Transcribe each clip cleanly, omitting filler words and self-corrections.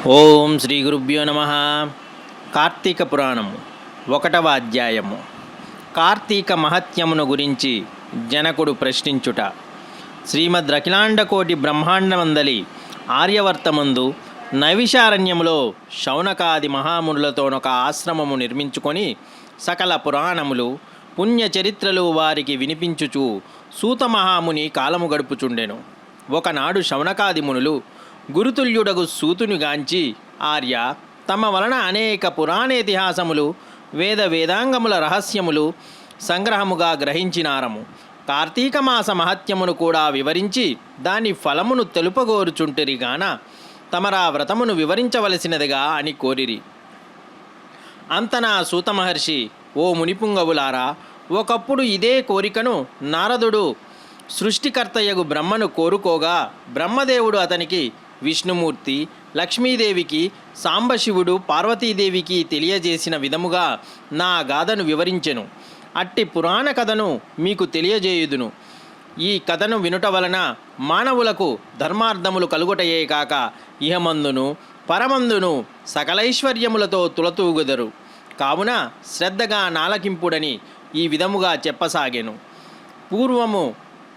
ఓం శ్రీ గురుభ్యో నమ. కార్తీక పురాణము 1వ అధ్యాయము. కార్తీక మహత్యమును గురించి జనకుడు ప్రశ్నించుట. శ్రీమద్ అఖిలాండకోటి బ్రహ్మాండమందలి ఆర్యవర్తమందు నైవిషారణ్యములో శౌనకాది మహామునులతోనొక ఆశ్రమము నిర్మించుకొని సకల పురాణములు పుణ్యచరిత్రలు వారికి వినిపించుచు సూత మహాముని కాలము గడుపుచుండెను. ఒకనాడు శౌనకాది మునులు గురుతుల్యుడగు సూతునిగాంచి, ఆర్య, తమ వలన అనేక పురాణేతిహాసములు వేదాంగముల రహస్యములు సంగ్రహముగా గ్రహించినారము. కార్తీక మాస మహత్యమును కూడా వివరించి దాని ఫలమును తెలుపగోరుచుంటిరిగాన తమరా వ్రతమును వివరించవలసినదిగా అని కోరిరి. అంతనా సూతమహర్షి, ఓ మునిపుంగవులారా, ఒకప్పుడు ఇదే కోరికను నారదుడు సృష్టికర్తయగు బ్రహ్మను కోరుకోగా బ్రహ్మదేవుడు అతనికి విష్ణుమూర్తి, లక్ష్మీదేవికి, సాంబశివుడు, పార్వతీదేవికి తెలియజేసిన విధముగా నా గాథను వివరించెను. అట్టి పురాణ కథను మీకు తెలియజేయుదును. ఈ కథను వినుట వలన మానవులకు ధర్మార్థములు కలుగుటయే కాక ఇహమందును పరమందును సకలైశ్వర్యములతో తులతూగుదరు. కావున శ్రద్ధగా నాలకింపుడని ఈ విధముగా చెప్పసాగెను. పూర్వము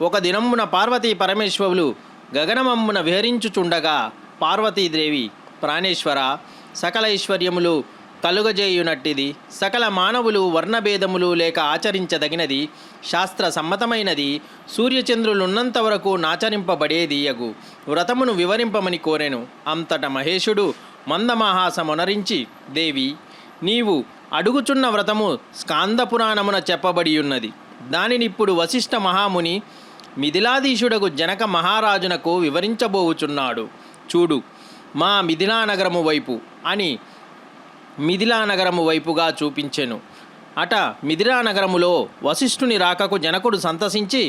ఒక దినమున పార్వతీ పరమేశ్వరులు గగనమమ్మున విహరించుచుండగా పార్వతీదేవి, ప్రాణేశ్వర, సకల ఐశ్వర్యములు కలుగజేయునట్టిది, సకల మానవులు వర్ణభేదములు లేక ఆచరించదగినది, శాస్త్ర సమ్మతమైనది, సూర్యచంద్రులున్నంత వరకు నాచరింపబడేది యగు వ్రతమును వివరింపమని కోరెను. అంతట మహేశుడు మందమహాసమునరించి, దేవి, నీవు అడుగుచున్న వ్రతము స్కాందపురాణమున చెప్పబడియున్నది. దానినిప్పుడు వశిష్ఠ మహాముని మిథిలాధీశుడగు జనక మహారాజునకు వివరించబోవుచున్నాడు. చూడు, మా మిథిలానగరము వైపు అని మిథిలానగరము వైపుగా చూపించెను. అట మిథిలానగరములో వశిష్ఠుని రాకకు జనకుడు సంతసించి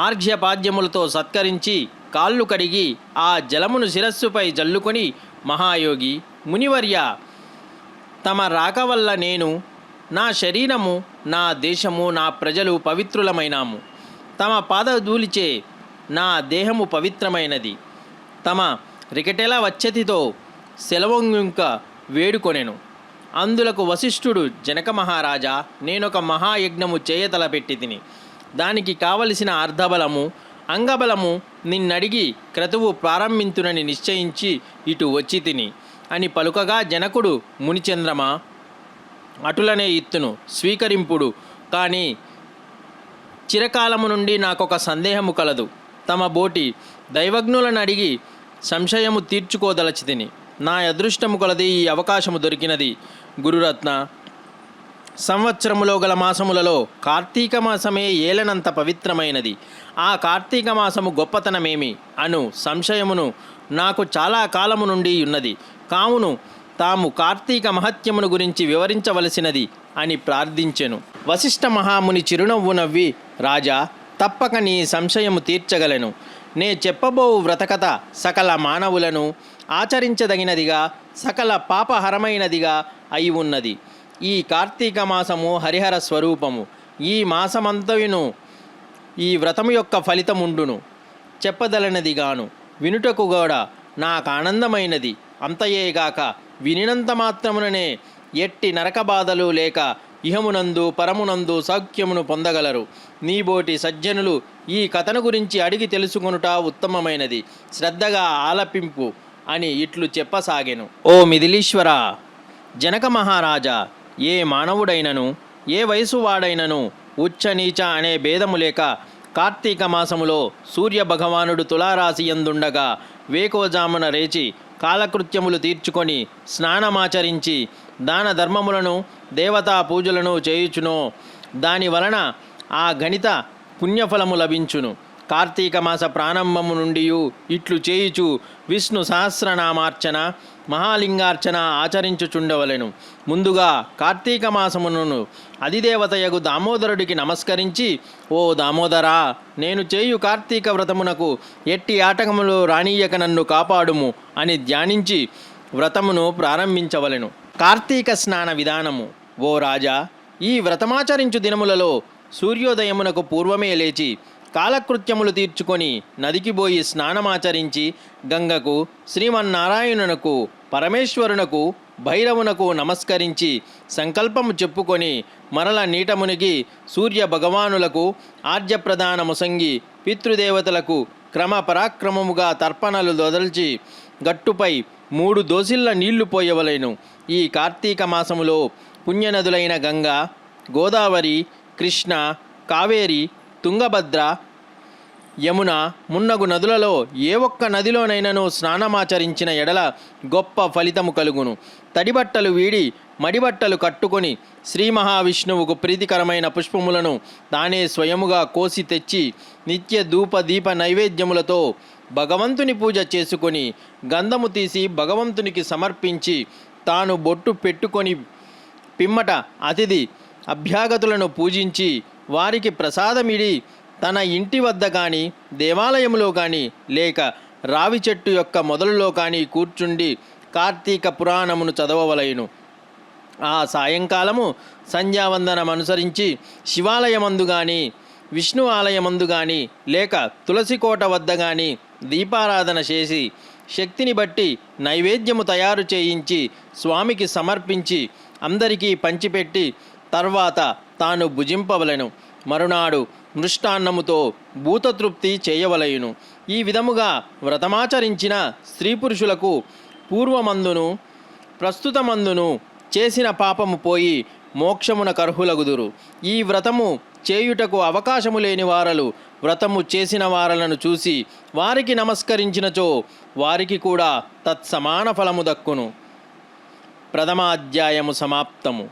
ఆర్ఘ్యపాద్యములతో సత్కరించి కాళ్ళు కడిగి ఆ జలమును శిరస్సుపై జల్లుకొని, మహాయోగి, మునివర్య, తమ రాక వల్ల నేను, నా శరీరము, నా దేశము, నా ప్రజలు పవిత్రులమైనాము. తమ పాదధూళిచే నా దేహము పవిత్రమైనది. తమ రికటెల వచ్చతితో సెలవొంక వేడుకొనెను. అందులకు వశిష్ఠుడు, జనక మహారాజా, నేనొక మహాయజ్ఞము చేయతలపెట్టి తిని దానికి కావలసిన అర్ధబలము అంగబలము నిన్నడిగి క్రతువు ప్రారంభింతునని నిశ్చయించి ఇటు వచ్చి తిని అని పలుకగా, జనకుడు, మునిచంద్రమా, అటులనే ఇత్తును స్వీకరింపుడు. కానీ చిరకాలము నుండి నాకొక సందేహము కలదు. తమ బోటి దైవజ్ఞులను అడిగి సంశయము తీర్చుకోదలచి తిని నా అదృష్టము కొలది ఈ అవకాశము దొరికినది. గురురత్న, సంవత్సరములో గల మాసములలో కార్తీక మాసమే ఏలనంత పవిత్రమైనది. ఆ కార్తీక మాసము గొప్పతనమేమి అను సంశయమును నాకు చాలా కాలము నుండి ఉన్నది. కావును తాము కార్తీక మహత్యమును గురించి వివరించవలసినది అని ప్రార్థించెను. వశిష్ఠ మహాముని చిరునవ్వు నవ్వి, రాజా, తప్పక నీ సంశయము తీర్చగలను. నే చెప్పబోవు వ్రతకథ సకల మానవులను ఆచరించదగినదిగా, సకల పాపహరమైనదిగా అయి ఉన్నది. ఈ కార్తీక మాసము హరిహర స్వరూపము. ఈ మాసమంతయును ఈ వ్రతము యొక్క ఫలితముండును. చెప్పదలనదిగాను వినుటకు కూడా నాకు ఆనందమైనది. అంతయేగాక వినినంత మాత్రముననే ఎట్టి నరక బాధలు లేక ఇహమునందు పరమునందు సౌఖ్యమును పొందగలరు. నీబోటి సజ్జనులు ఈ కథను గురించి అడిగి తెలుసుకొనుట ఉత్తమమైనది. శ్రద్ధగా ఆలపింపు అని ఇట్లు చెప్పసాగెను. ఓ మిథిలీశ్వర, జనక మహారాజా, ఏ మానవుడైనను ఏ వయసు వాడైనను ఉచ్చ నీచ అనే భేదము లేక కార్తీక మాసములో సూర్యభగవానుడు తులారాశి యందుండగా వేకోజామున రేచి కాలకృత్యములు తీర్చుకొని స్నానమాచరించి దాన ధర్మములను దేవతా పూజలను చేయుచునో దాని వలన ఆ గణిత పుణ్యఫలము లభించును. కార్తీక మాస ప్రారంభము నుండి ఇట్లు చేయుచు విష్ణు సహస్రనామార్చన మహాలింగార్చన ఆచరించుచుండవలెను. ముందుగా కార్తీక మాసమును అధిదేవతయగు దామోదరుడికి నమస్కరించి, ఓ దామోదరా, నేను చేయు కార్తీక వ్రతమునకు ఎట్టి ఆటకములు రానీయక నన్ను కాపాడుము అని ధ్యానించి వ్రతమును ప్రారంభించవలెను. కార్తీక స్నాన విధానము. ఓ రాజా, ఈ వ్రతమాచరించు దినములలో సూర్యోదయమునకు పూర్వమే లేచి కాలకృత్యములు తీర్చుకొని నదికి పోయి స్నానమాచరించి గంగకు, శ్రీమన్నారాయణునకు, పరమేశ్వరునకు, భైరవునకు నమస్కరించి సంకల్పము చెప్పుకొని మరల నీట మునిగి సూర్య భగవానులకు ఆర్యప్రదానముసంగి పితృదేవతలకు క్రమ పరాక్రమముగా తర్పణలు దొదల్చి గట్టుపై 3 దోసిళ్ల నీళ్లు పోయవలెను. ఈ కార్తీక మాసములో పుణ్యనదులైన గంగా, గోదావరి, కృష్ణ, కావేరి, తుంగభద్ర, యమున మున్నగు నదులలో ఏ ఒక్క నదిలోనైనను స్నానమాచరించిన ఎడల గొప్ప ఫలితము కలుగును. తడిబట్టలు వీడి మడిబట్టలు కట్టుకొని శ్రీ మహావిష్ణువుకు ప్రీతికరమైన పుష్పములను తానే స్వయముగా కోసి తెచ్చి నిత్య ధూప దీప నైవేద్యములతో భగవంతుని పూజ చేసుకొని గంధము తీసి భగవంతునికి సమర్పించి తాను బొట్టు పెట్టుకొని పిమ్మట అతిథి అభ్యాగతులను పూజించి వారికి ప్రసాదమిడి తన ఇంటి వద్ద కానీ దేవాలయంలో కానీ లేక రావి చెట్టు యొక్క మొదలులో కానీ కూర్చుండి కార్తీక పురాణమును చదవవలెను. ఆ సాయంకాలము సంధ్యావందనం అనుసరించి శివాలయమందు కానీ విష్ణు ఆలయమందు కానీ లేక తులసికోట వద్ద కానీ దీపారాధన చేసి శక్తిని బట్టి నైవేద్యము తయారు చేయించి స్వామికి సమర్పించి అందరికీ పంచిపెట్టి తర్వాత తాను భుజింపవలెను. మరునాడు మృష్టాన్నముతో భూతతృప్తి చేయవలయును. ఈ విధముగా వ్రతమాచరించిన స్త్రీ పురుషులకు పూర్వమందును ప్రస్తుతమందును చేసిన పాపము పోయి మోక్షమున కర్హులగుదురు. ఈ వ్రతము చేయుటకు అవకాశము లేని వారలు వ్రతము చేసిన వారలను చూసి వారికి నమస్కరించినచో వారికి కూడా తత్సమాన ఫలము దక్కును. ప్రథమాధ్యాయము సమాప్తము.